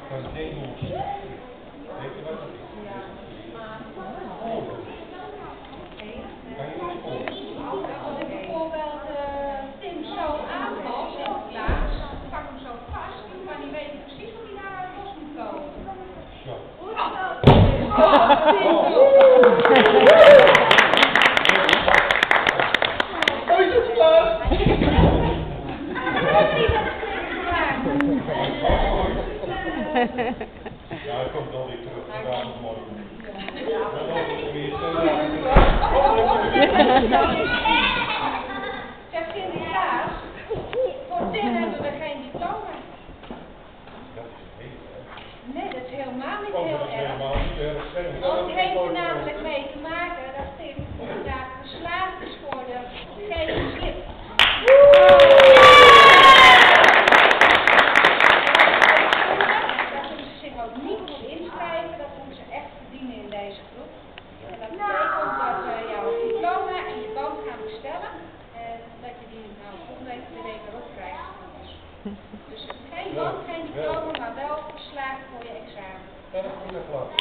Kan geen ons. Weet je wat het is? Kan je ons volgen? Als ik bijvoorbeeld Tim zo aanvalt, zo plaats, pak hem zo vast, dan kan hij weten precies hoe hij daar los moet komen. Zo. Hoe is dat? Ja, hij komt wel weer terug. Vandaag is morgen. Zeg Sinterklaas, voor Tim hebben we geen diploma. Dat is heel erg. Nee, dat is helemaal niet Oh, heel dat is erg. helemaal niet erg. Want die heeft er namelijk mee te maken dat Tim inderdaad geslaagd is voor de gele slip. Daar kunnen ze zich ook niet voor inschrijven, dat moeten ze echt verdienen in deze groep. En dat betekent dat we jouw diploma en je band gaan bestellen en dat je die nou volgende week erop krijgt. Dus geen band, geen diploma, maar wel geslaagd voor je examen. Ja, dat is goed.